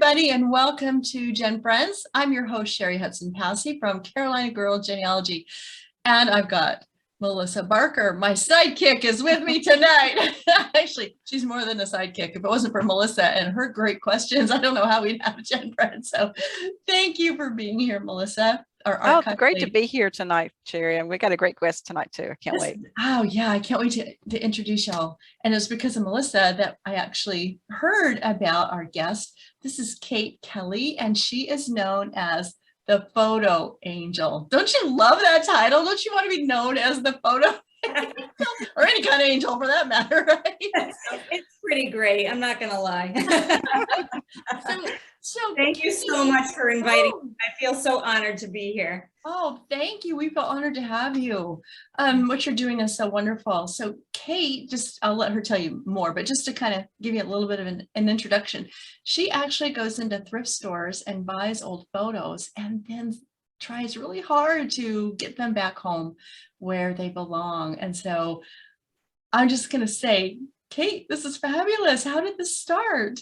everybody, and welcome to GenFriends. I'm your host, Cheri Hudson Passey from Carolina Girl Genealogy. And I've got Melissa Barker, my sidekick, is with me tonight. Actually, she's more than a sidekick. If it wasn't for Melissa and her great questions, I don't know how we'd have GenFriends. So thank you for being here, Melissa. Great to be here tonight, Cheri. And we got a great guest tonight too. I can't wait. Oh yeah, I can't wait to introduce y'all. And it's because of Melissa that I actually heard about our guest. This is Kelley, and she is known as the Photo Angel. Don't you love that title? Don't you want to be known as the Photo Angel? Or any kind of angel for that matter, right? It's pretty great. I'm not going to lie. So thank you so much for inviting me. I feel so honored to be here. Oh, thank you. We feel honored to have you. What you're doing is so wonderful. So Kate, I'll let her tell you more, but just to kind of give you a little bit of an introduction, she actually goes into thrift stores and buys old photos and then tries really hard to get them back home where they belong. And so I'm just going to say, Kate, this is fabulous. How did this start?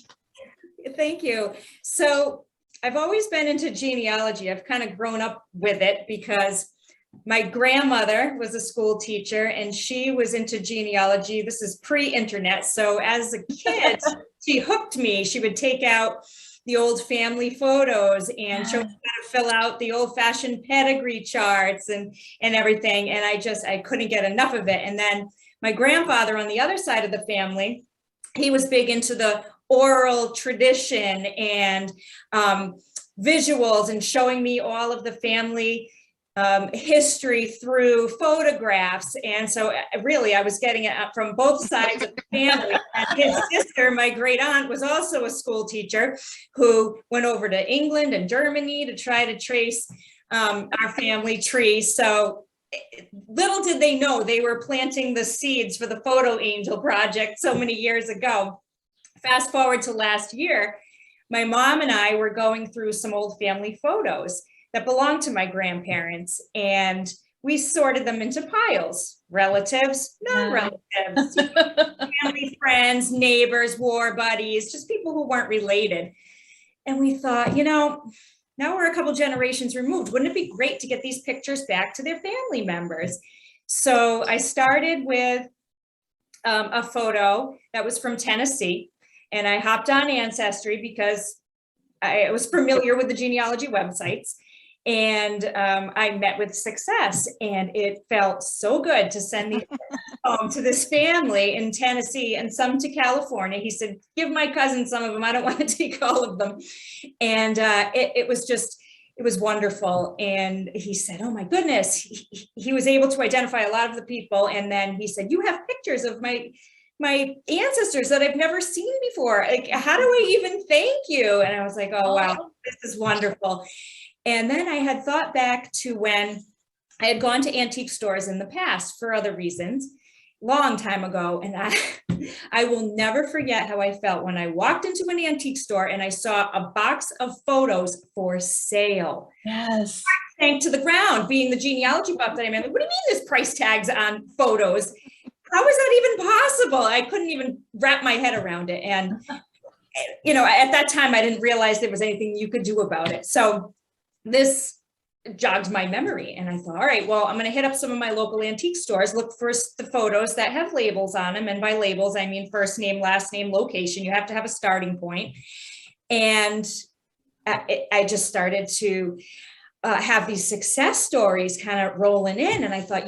Thank you. So I've always been into genealogy. I've kind of grown up with it because my grandmother was a school teacher and she was into genealogy. This is pre-internet. So as a kid, she hooked me. She would take out the old family photos and show me how to fill out the old-fashioned pedigree charts and everything. And I couldn't get enough of it. And then my grandfather on the other side of the family, he was big into the oral tradition and visuals and showing me all of the family history through photographs. And so really I was getting it from both sides of the family. And his sister, my great aunt, was also a school teacher who went over to England and Germany to try to trace our family tree. So little did they know they were planting the seeds for the Photo Angel project so many years ago. Fast forward to last year, my mom and I were going through some old family photos that belonged to my grandparents, and we sorted them into piles: relatives, non-relatives, family, friends, neighbors, war buddies, just people who weren't related. And we thought, now we're a couple generations removed. Wouldn't it be great to get these pictures back to their family members? So I started with a photo that was from Tennessee. And I hopped on Ancestry because I was familiar with the genealogy websites, and I met with success, and it felt so good to send these home to this family in Tennessee and some to California. He said, give my cousin some of them. I don't want to take all of them. And it was wonderful. And he said, oh my goodness, he was able to identify a lot of the people. And then he said, you have pictures of my ancestors that I've never seen before. Like, how do I even thank you? And I was like, oh, wow, this is wonderful. And then I had thought back to when I had gone to antique stores in the past for other reasons, long time ago. And I will never forget how I felt when I walked into an antique store and I saw a box of photos for sale. Yes. I sank to the ground, being the genealogy buff that I'm in. What do you mean there's price tags on photos? How is that even possible? I couldn't even wrap my head around it. And, at that time, I didn't realize there was anything you could do about it. So this jogged my memory. And I thought, all right, well, I'm going to hit up some of my local antique stores, look for the photos that have labels on them. And by labels, I mean first name, last name, location. You have to have a starting point. And I just started to have these success stories kind of rolling in. And I thought,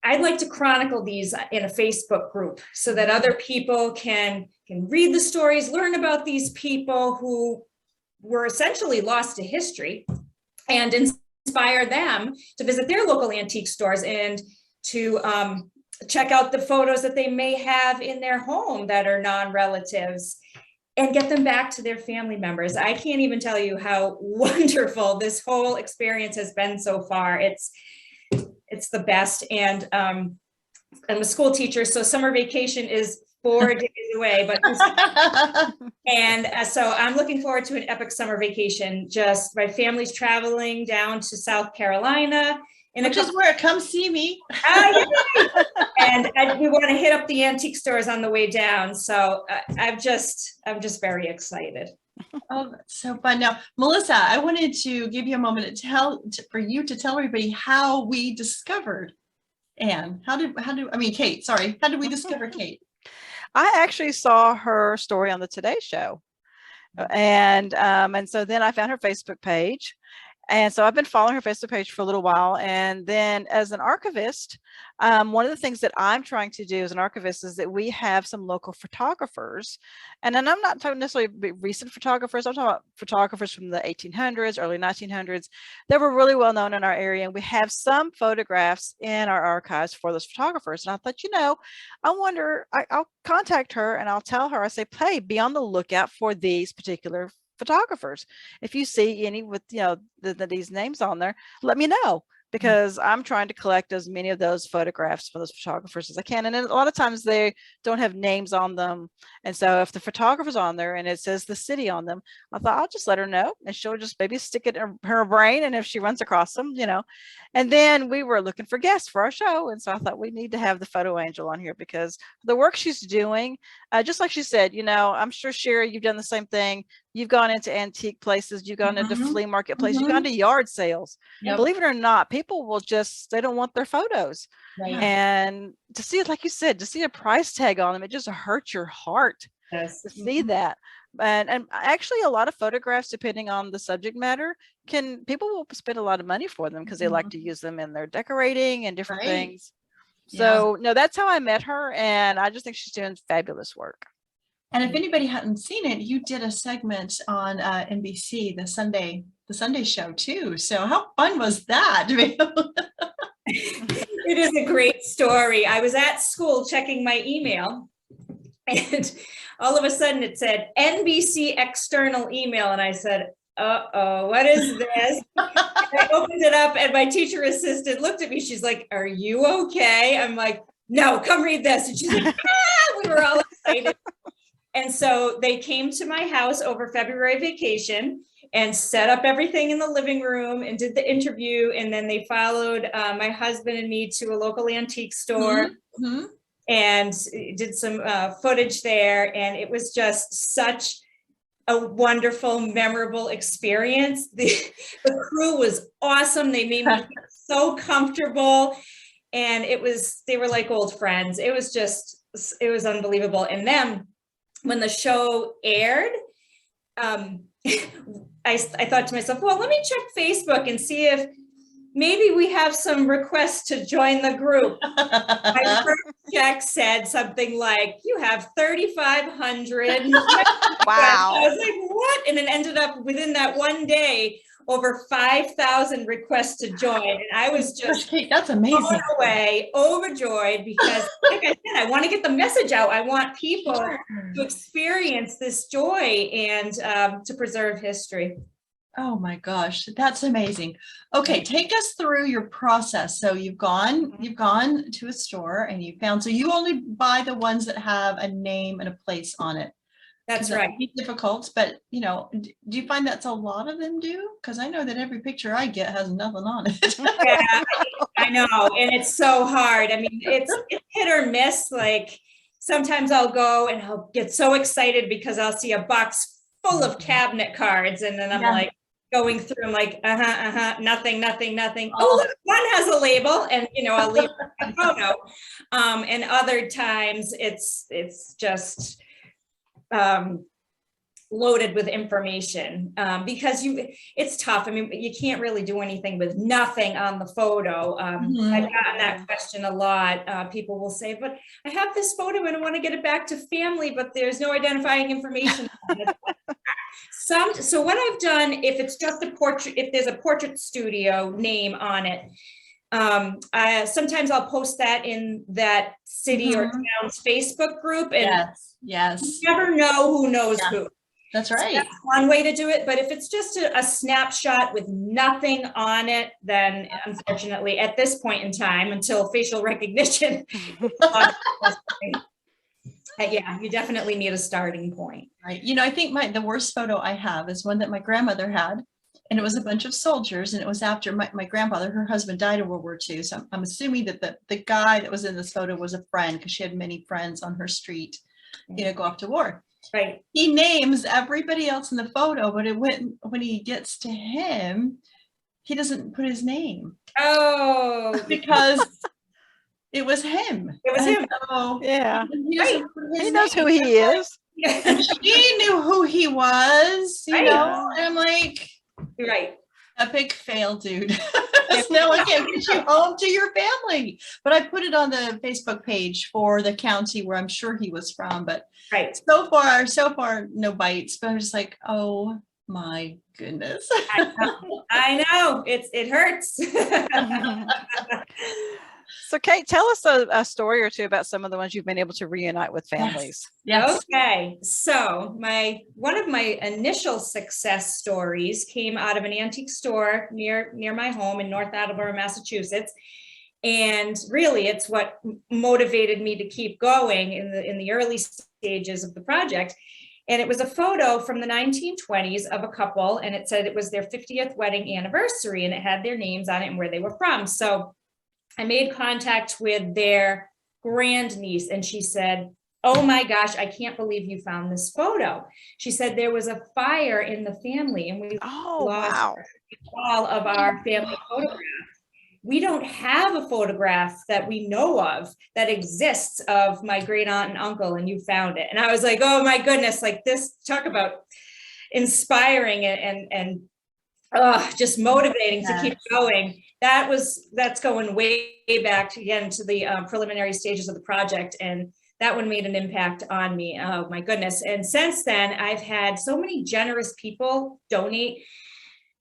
I'd like to chronicle these in a Facebook group so that other people can read the stories, learn about these people who were essentially lost to history, and inspire them to visit their local antique stores and to check out the photos that they may have in their home that are non-relatives and get them back to their family members. I can't even tell you how wonderful this whole experience has been so far. It's the best. And I'm a school teacher, so summer vacation is 4 days away, so I'm looking forward to an epic summer vacation. Just my family's traveling down to South Carolina. Which is where, come see me. And we want to hit up the antique stores on the way down. So I'm just very excited. Oh, that's so fun. Now, Melissa, I wanted to give you a moment for you to tell everybody how we discovered Anne. Kate, sorry. How did we discover Kate? I actually saw her story on the Today Show. And so then I found her Facebook page. And so I've been following her Facebook page for a little while. And then as an archivist, one of the things that I'm trying to do as an archivist is that we have some local photographers. And then I'm not talking necessarily recent photographers. I'm talking about photographers from the 1800s, early 1900s that were really well known in our area. And we have some photographs in our archives for those photographers. And I thought, I'll contact her and I'll tell her, I say, hey, be on the lookout for these particular photographers. If you see any with these names on there, let me know, because I'm trying to collect as many of those photographs for those photographers as I can. And then a lot of times they don't have names on them, and so if the photographer's on there and it says the city on them, I thought I'll just let her know and she'll just maybe stick it in her brain, and if she runs across them, and then we were looking for guests for our show, and so I thought we need to have the photo angel on here because the work she's doing, just like she said, I'm sure Cheri, you've done the same thing. You've gone into antique places, you've gone into flea market places, you've gone to yard sales. Yep. Believe it or not, people will they don't want their photos. Right. And to see it, like you said, to see a price tag on them, it just hurts your heart to see that. And actually a lot of photographs, depending on the subject matter, people will spend a lot of money for them because they like to use them in their decorating and different things. So no, that's how I met her. And I just think she's doing fabulous work. And if anybody hadn't seen it, you did a segment on NBC, the Sunday show too. So how fun was that? It is a great story. I was at school checking my email, and all of a sudden it said NBC external email. And I said, uh-oh, what is this? I opened it up and my teacher assistant looked at me. She's like, are you okay? I'm like, no, come read this. And she's like, we were all excited. And so they came to my house over February vacation and set up everything in the living room and did the interview. And then they followed my husband and me to a local antique store and did some footage there. And it was just such a wonderful, memorable experience. The crew was awesome. They made me so comfortable. And they were like old friends. It was unbelievable. And then when the show aired, I thought to myself, well, let me check Facebook and see if maybe we have some requests to join the group. My first check said something like, you have 3,500. Wow. I was like, what? And it ended up within that one day, over 5,000 requests to join. And I was just that's amazing. blown away, overjoyed, because like I said, I want to get the message out. I want people to experience this joy and to preserve history. Oh my gosh, that's amazing. Okay, take us through your process. So you've gone to a store and you found, so you only buy the ones that have a name and a place on it. That's right. That can be difficult, but do you find that's a lot of them do? Because I know that every picture I get has nothing on it. Yeah, I know, and it's so hard. I mean, it's hit or miss. Like sometimes I'll go and I'll get so excited because I'll see a box full of cabinet cards, and then I'm like going through, I'm like, nothing. Oh, look, one has a label, and I'll leave a photo. And other times it's just loaded with information because it's tough. I mean, you can't really do anything with nothing on the photo. I've gotten that question a lot. People will say, but I have this photo and I want to get it back to family, but there's no identifying information on it. So what I've done, if it's just a portrait, if there's a portrait studio name on it, sometimes I'll post that in that city or town's Facebook group, and yes, you never know who knows who. That's right. So that's one way to do it. But if it's just a snapshot with nothing on it, then unfortunately, at this point in time, until facial recognition, yeah, you definitely need a starting point. Right. I think the worst photo I have is one that my grandmother had. And it was a bunch of soldiers, and it was after my grandfather, her husband, died in World War II. So I'm assuming that the guy that was in this photo was a friend, because she had many friends on her street, go off to war. Right. He names everybody else in the photo, but when he gets to him, he doesn't put his name. Oh, Because it was him. it was And him. so Yeah. he doesn't put his He knows name. who he is. And she knew who he was, you Right. know, and I'm like, Right. epic fail, dude. Now I can't get you home to your family. But I put it on the Facebook page for the county where I'm sure he was from. But Right. so far, no bites. But I'm just like, oh my goodness. I know. It hurts. So Kate, tell us a story or two about some of the ones you've been able to reunite with families. Yes. Okay, so one of my initial success stories came out of an antique store near my home in North Attleboro, Massachusetts. And really, it's what motivated me to keep going in the early stages of the project. And it was a photo from the 1920s of a couple, and it said it was their 50th wedding anniversary, and it had their names on it and where they were from. So I made contact with their grandniece, and she said, "Oh my gosh, I can't believe you found this photo." She said there was a fire in the family, and we lost all of our family photographs. We don't have a photograph that we know of that exists of my great aunt and uncle, and you found it. And I was like, oh my goodness, like this, talk about inspiring and just motivating to keep going. That's going way back again to the preliminary stages of the project. And that one made an impact on me. Oh my goodness. And since then, I've had so many generous people donate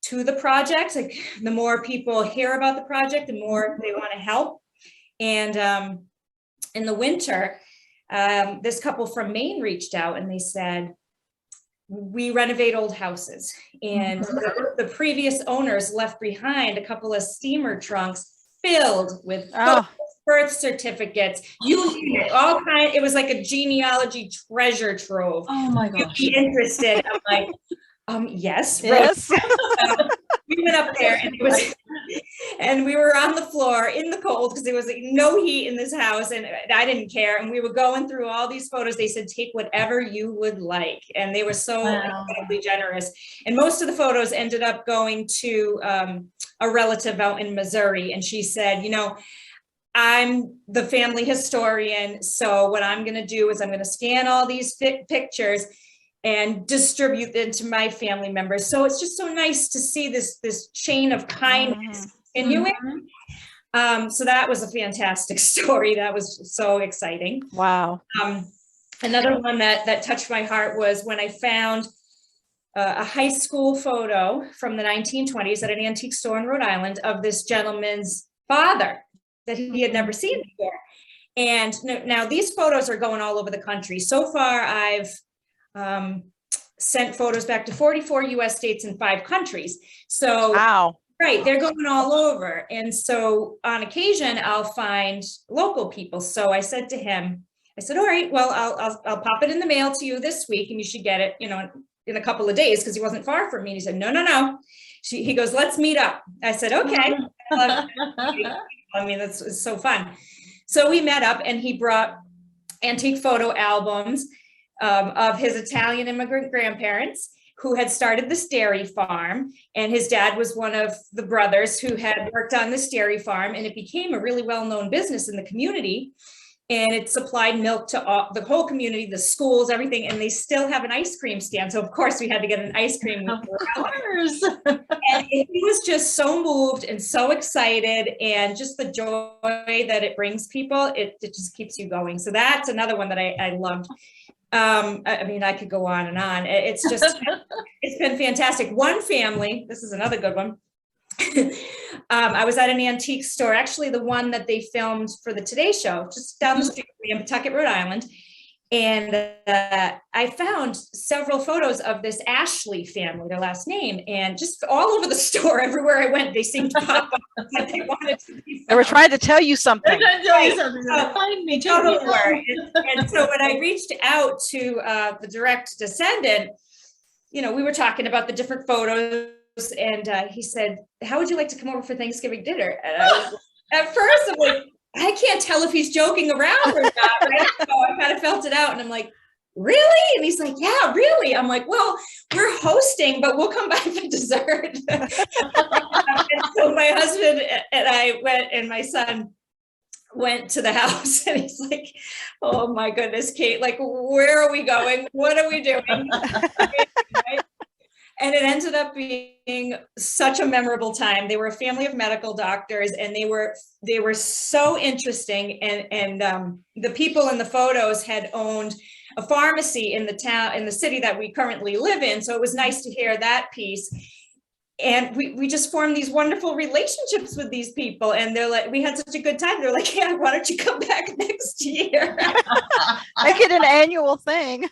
to the project. Like the more people hear about the project, the more they want to help. And in the winter, this couple from Maine reached out and they said, we renovate old houses, and the previous owners left behind a couple of steamer trunks filled with birth certificates, all kind. It was like a genealogy treasure trove. Oh my gosh. You'd be interested? I'm like, yes. We went up there and we were on the floor in the cold because there was no heat in this house, and I didn't care. And we were going through all these photos. They said, take whatever you would like. And they were so incredibly generous. And most of the photos ended up going to a relative out in Missouri. And she said, I'm the family historian. So what I'm going to do is I'm going to scan all these pictures and distribute them to my family members. So it's just so nice to see this chain of kindness continuing. So that was a fantastic story. That was so exciting. Wow. Another one that touched my heart was when I found a high school photo from the 1920s at an antique store in Rhode Island of this gentleman's father that he had never seen before. And now these photos are going all over the country. So far, I've sent photos back to 44 US states and 5 countries. So, wow. Right, they're going all over. And so on occasion, I'll find local people. So I said to him, all right, well, I'll pop it in the mail to you this week and you should get it, in a couple of days, because he wasn't far from me. And he said, no. He goes, let's meet up. I said, okay. I mean, it's so fun. So we met up and he brought antique photo albums of his Italian immigrant grandparents who had started this dairy farm. And his dad was one of the brothers who had worked on this dairy farm, and it became a really well-known business in the community. And it supplied milk to the whole community, the schools, everything. And they still have an ice cream stand. So of course we had to get an ice cream. Of course. And he was just so moved and so excited, and just the joy that it brings people, it just keeps you going. So that's another one that I loved. I mean, I could go on and on. It's just, it's been fantastic. One family, this is another good one. I was at an antique store, actually the one that they filmed for the Today Show, just down the street from me in Pawtucket, Rhode Island. And I found several photos of this Ashley family, their last name, and just all over the store, everywhere I went, they seemed to pop up that they wanted to be found. They were trying to tell you something. Find me, Total word. And so when I reached out to the direct descendant, we were talking about the different photos, and he said, how would you like to come over for Thanksgiving dinner? And I was, at first I'm like, I can't tell if he's joking around or not, right? So I kind of felt it out, and I'm like, really? And he's like, yeah, really. I'm like, well, we're hosting, but we'll come by for dessert. And so my husband and I went, and my son went to the house, and he's like, oh my goodness, Kate, like, where are we going? What are we doing? And it ended up being such a memorable time. They were a family of medical doctors, and they were so interesting. And the people in the photos had owned a pharmacy in the city that we currently live in. So it was nice to hear that piece. And we just formed these wonderful relationships with these people. And they're like, we had such a good time. They're like, yeah, why don't you come back next year? Make it an annual thing.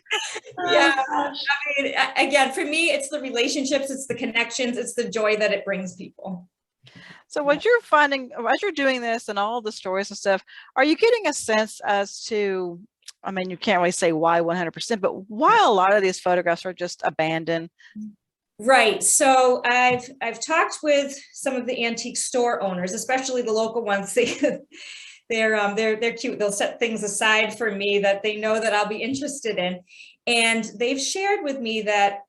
Yeah. I mean, again, for me, it's the relationships, it's the connections, it's the joy that it brings people. So what you're finding as you're doing this and all the stories and stuff, are you getting a sense as to, I mean, you can't really say why 100%, but why a lot of these photographs are just abandoned? Right. So I've talked with some of the antique store owners, especially the local ones. They're cute. They'll set things aside for me that they know that I'll be interested in. And they've shared with me that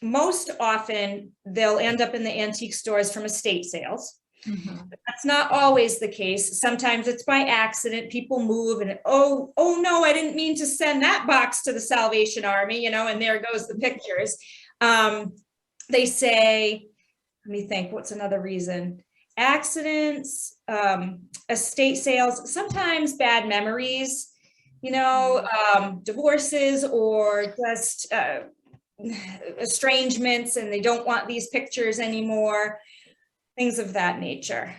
most often they'll end up in the antique stores from estate sales. Mm-hmm. That's not always the case. Sometimes it's by accident. People move and, oh no, I didn't mean to send that box to the Salvation Army, and there goes the pictures. They say, let me think, what's another reason? Accidents, estate sales, sometimes bad memories, divorces, or just estrangements, and they don't want these pictures anymore, things of that nature.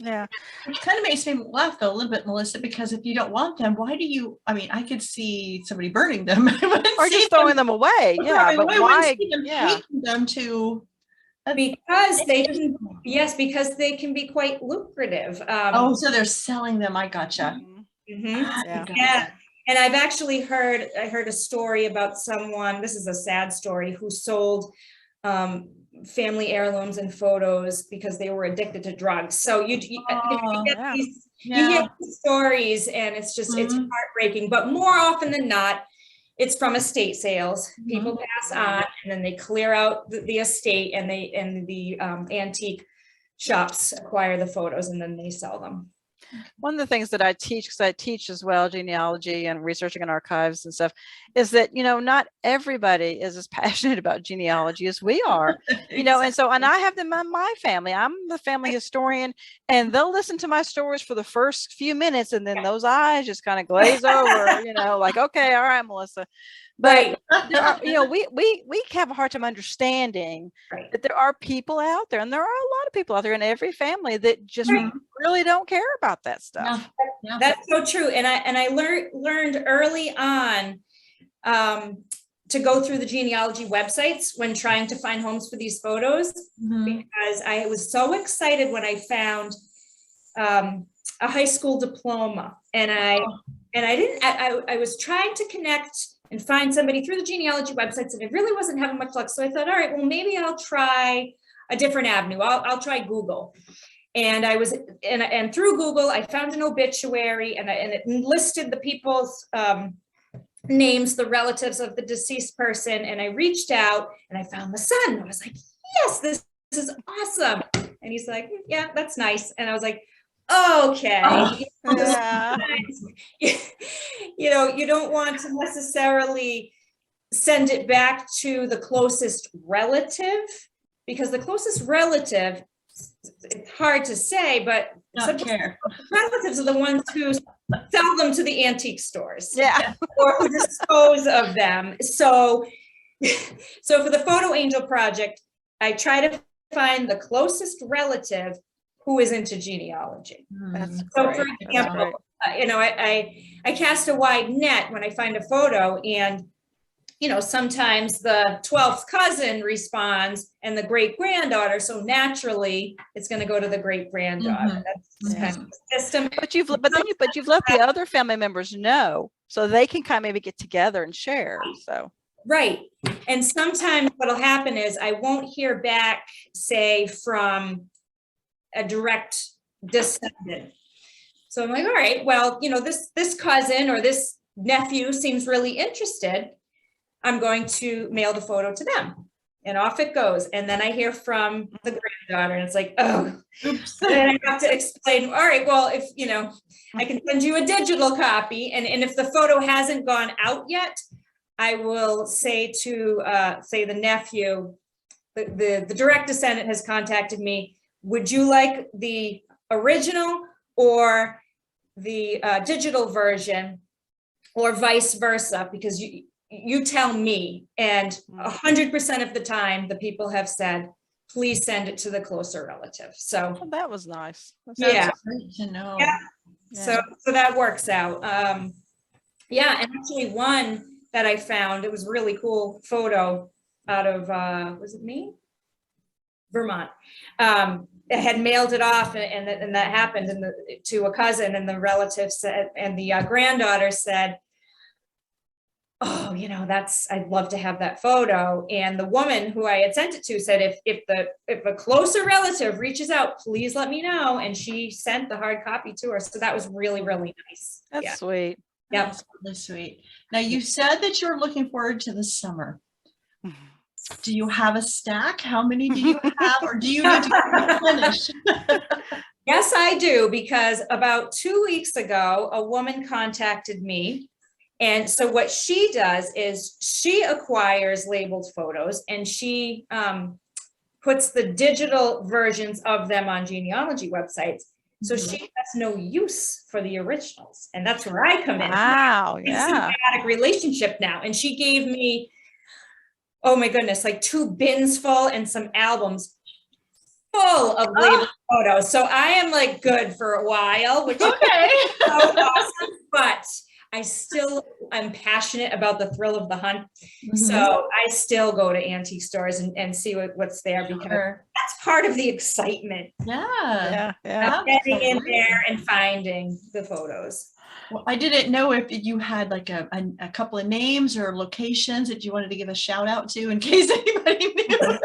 Yeah. Which kind of makes me laugh though a little bit, Melissa, because if you don't want them, why do you, I mean, I could see somebody burning them. Or just throwing them away. Yeah. But why? Taking them to. Because they can, yes, because they can be quite lucrative. So they're selling them. I gotcha. Mm-hmm. Yeah. And I've actually heard a story about someone, this is a sad story, who sold family heirlooms and photos because they were addicted to drugs. So you get these stories, and it's just, it's heartbreaking. But more often than not, it's from estate sales. People pass on, and then they clear out the estate, and the antique shops acquire the photos, and then they sell them. One of the things that I teach, because I teach as well genealogy and researching in archives and stuff, is that not everybody is as passionate about genealogy as we are. And I have them in my family. I'm the family historian, and they'll listen to my stories for the first few minutes, and then those eyes just kind of glaze over. Like, okay, all right, Melissa. But there are, we have a hard time understanding that there are people out there, and there are a lot of people out there in every family that just really don't care about that stuff. Yeah. That's so true. And I learned early on to go through the genealogy websites when trying to find homes for these photos, because I was so excited when I found a high school diploma, and I was trying to connect and find somebody through the genealogy websites, and it really wasn't having much luck. So I thought, all right, well, maybe I'll try a different avenue. I'll try Google. And I was, and through Google, I found an obituary, and it listed the people's names, the relatives of the deceased person. And I reached out, and I found the son. I was like, yes, this is awesome. And he's like, yeah, that's nice. And I was like, okay. You don't want to necessarily send it back to the closest relative, because the closest relative, it's hard to say, but relatives are the ones who sell them to the antique stores, or who dispose of them. So for the Photo Angel Project, I try to find the closest relative who is into genealogy. So for example, I cast a wide net when I find a photo, and sometimes the 12th cousin responds and the great granddaughter. So naturally, it's going to go to the great granddaughter. That's kind of the system. But you've let the other family members know, so they can kind of maybe get together and share. So right. And sometimes what'll happen is I won't hear back, say, from a direct descendant. So I'm like, all right, well, this cousin or this nephew seems really interested. I'm going to mail the photo to them. And off it goes. And then I hear from the granddaughter and it's like, oh, Oops. and I have to explain, all right, well, if, you know, I can send you a digital copy. And if the photo hasn't gone out yet, I will say to, say the nephew, the direct descendant has contacted me. Would you like the original or the digital version, or vice versa? Because you tell me. And 100% of the time, the people have said, please send it to the closer relative. So Oh, that was nice. That's yeah, Great to know. Yeah. so that works out. Yeah, and actually one that I found, it was a really cool photo out of, was it Maine? Vermont. I had mailed it off, and that happened to a cousin, and the relative said, and the granddaughter said, oh, you know, I'd love to have that photo. And the woman who I had sent it to said, if a closer relative reaches out, please let me know. And she sent the hard copy to her. So that was really, really nice. That's sweet. Yep. That's really sweet. Now, you said that you're looking forward to the summer. Do you have a stack? How many do you have, or do you need to replenish? Yes, I do, because about 2 weeks ago, a woman contacted me. And so what she does is she acquires labeled photos, and she puts the digital versions of them on genealogy websites. So she has no use for the originals. And that's where I come in. Wow. It's a Yeah. symbiotic relationship now. And she gave me, oh my goodness, like 2 bins full and some albums full of labeled photos. So I am like good for a while, which is so awesome. But I'm passionate about the thrill of the hunt. So I still go to antique stores and see what's there, because that's part of the excitement. Yeah. Yeah. Getting in there and finding the photos. Well, I didn't know if you had like a couple of names or locations that you wanted to give a shout out to in case anybody knew.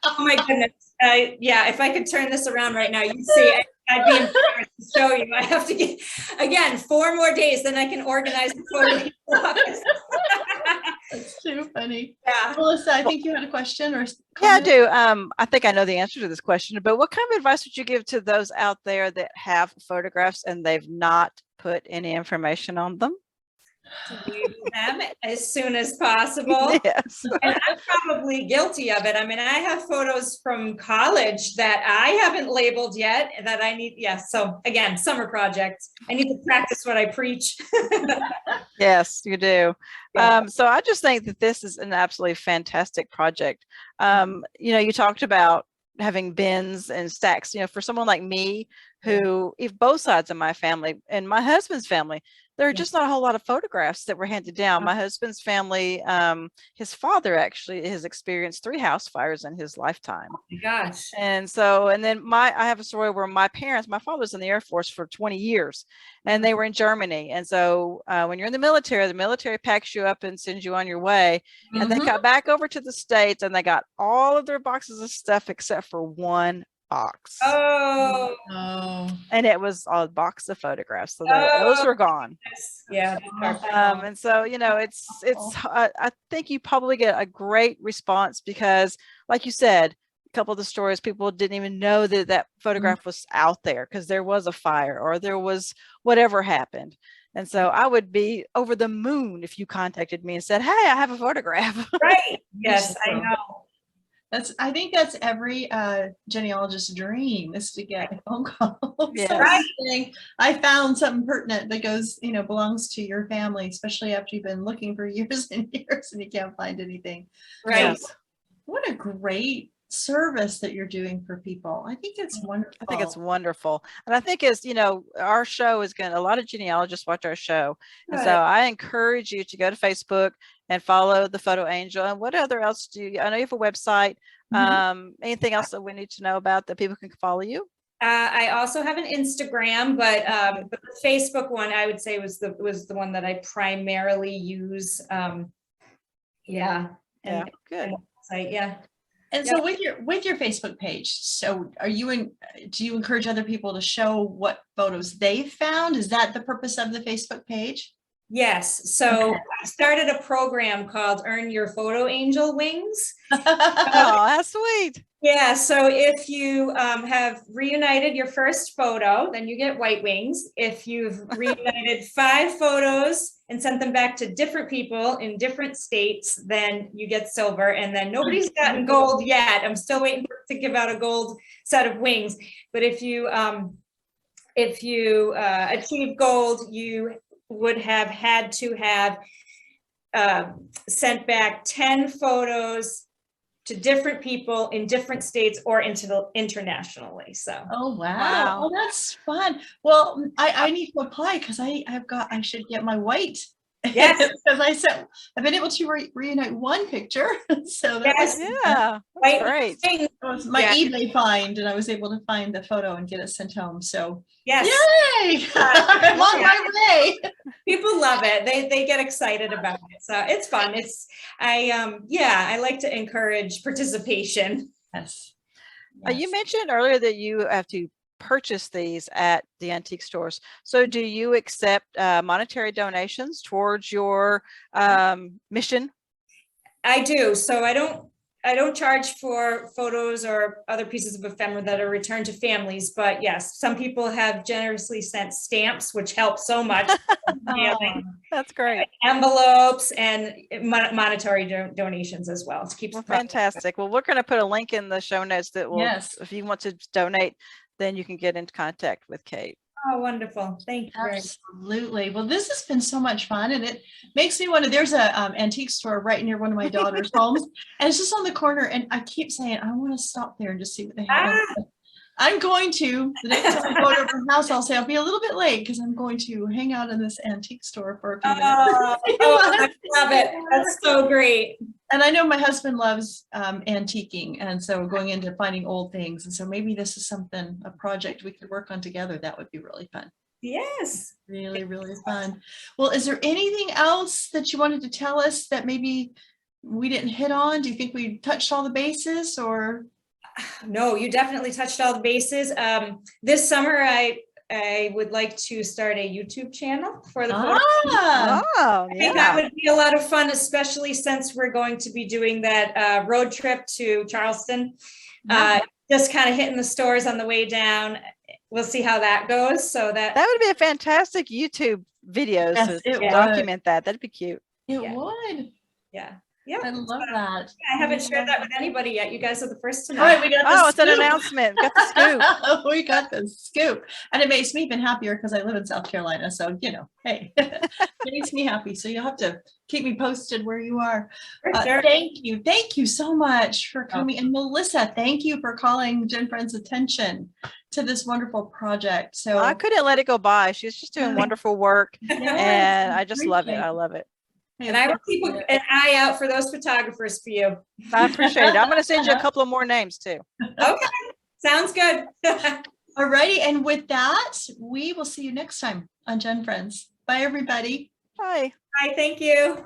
Oh my goodness. Yeah, if I could turn this around right now, you'd see I'd be embarrassed to show you. I have to get, again, 4 more days, then I can organize the photo office. That's too funny. Yeah. Melissa, I think you had a question or Yeah, I comment? do. I think I know the answer to this question, but what kind of advice would you give to those out there that have photographs and they've not put any information on them? To label them as soon as possible. Yes. And I'm probably guilty of it. I mean, I have photos from college that I haven't labeled yet that I need. Yeah. So again, summer projects. I need to practice what I preach. Yes, you do. Yeah. So I just think that this is an absolutely fantastic project. You know, you talked about having bins and stacks, you know, for someone like me, who, if both sides of my family and my husband's family, there are just not a whole lot of photographs that were handed down. My husband's family, his father actually has experienced 3 house fires in his lifetime. Oh my gosh. And so, and then I have a story where my father was in the Air Force for 20 years and they were in Germany. And so when you're in the military packs you up and sends you on your way. And they got back over to the States and they got all of their boxes of stuff except for 1 box. Oh. And it was a box of photographs. So those were gone. Yeah. And so, you know, it's I think you probably get a great response because, like you said, a couple of the stories, people didn't even know that photograph was out there because there was a fire or there was whatever happened. And so I would be over the moon if you contacted me and said, hey, I have a photograph. Right. Yes, I know. I think that's every genealogist's dream, is to get a phone call. Yes. Saying, I found something pertinent that goes, you know, belongs to your family, especially after you've been looking for years and years and you can't find anything. Right. Yes. What a great service that you're doing for people. I think it's wonderful. I think it's wonderful. And I think as, you know, our show is a lot of genealogists watch our show. And so I encourage you to go to Facebook and follow the Photo Angel. And what other else I know you have a website. Anything else that we need to know about that people can follow you? I also have an Instagram, but the Facebook one I would say was the one that I primarily use. Yeah. Yeah. Good. Yeah. And so with your Facebook page, so do you encourage other people to show what photos they found? Is that the purpose of the Facebook page? Yes. So Okay. I started a program called Earn Your Photo Angel Wings. Oh, that's sweet. Yeah, so if you have reunited your first photo, then you get white wings. If you've reunited 5 photos and sent them back to different people in different states, then you get silver. And then nobody's gotten gold yet. I'm still waiting to give out a gold set of wings. But if you achieve gold, you would have had to have sent back 10 photos to different people in different states or internationally. So. Oh, wow. Wow. Oh, that's fun. Well, I need to apply because I should get my white. Yes. Because I've been able to reunite one picture. So that Yes. Yeah, White that's great. wings. was my Yeah. eBay find, and I was able to find the photo and get it sent home. So Yes. yay! I'm on my way. People love it. They get excited about it. So it's fun. I like to encourage participation. Yes. You mentioned earlier that you have to purchase these at the antique stores. So do you accept monetary donations towards your mission? I do. So I don't charge for photos or other pieces of ephemera that are returned to families, but yes, some people have generously sent stamps, which help so much. Oh, That's great. Envelopes and monetary donations as well to keep. Well, fantastic. Well, we're going to put a link in the show notes that will, yes. if you want to donate, then you can get into contact with Kate. Oh, wonderful. Thank you. very much. Absolutely. Well, this has been so much fun, and it makes me want to, there's a antique store right near one of my daughter's homes, and it's just on the corner, and I keep saying, I want to stop there and just see what they have. I'm going to, the next time I go to her house, I'll say I'll be a little bit late because I'm going to hang out in this antique store for a few minutes. I love it. That's so great. And I know my husband loves antiquing, and so going into finding old things. And so maybe this is a project we could work on together. That would be really fun. Yes. Really, really fun. Well, is there anything else that you wanted to tell us that maybe we didn't hit on? Do you think we touched all the bases, or? No, you definitely touched all the bases. This summer, I would like to start a YouTube channel for the photo. Oh, I think that would be a lot of fun, especially since we're going to be doing that road trip to Charleston. Just kind of hitting the stores on the way down. We'll see how that goes. So that would be a fantastic YouTube video to document that. That'd be cute. It would. Yeah. Yeah. I love that. I haven't shared that with anybody yet. You guys are the first to know. All right, we got the it's an announcement. Got the scoop. We got the scoop. And it makes me even happier because I live in South Carolina. So, hey, it makes me happy. So you'll have to keep me posted where you are. Sure. Thank you. Thank you so much for coming. And Melissa, thank you for calling GenFriends' attention to this wonderful project. So I couldn't let it go by. She's just doing wonderful work. Yes, and I just love it. I love it. And I will keep an eye out for those photographers for you. I appreciate it. I'm going to send you a couple of more names too. Okay. Sounds good. All righty. And with that, we will see you next time on GenFriends. Bye, everybody. Bye. Bye. Thank you.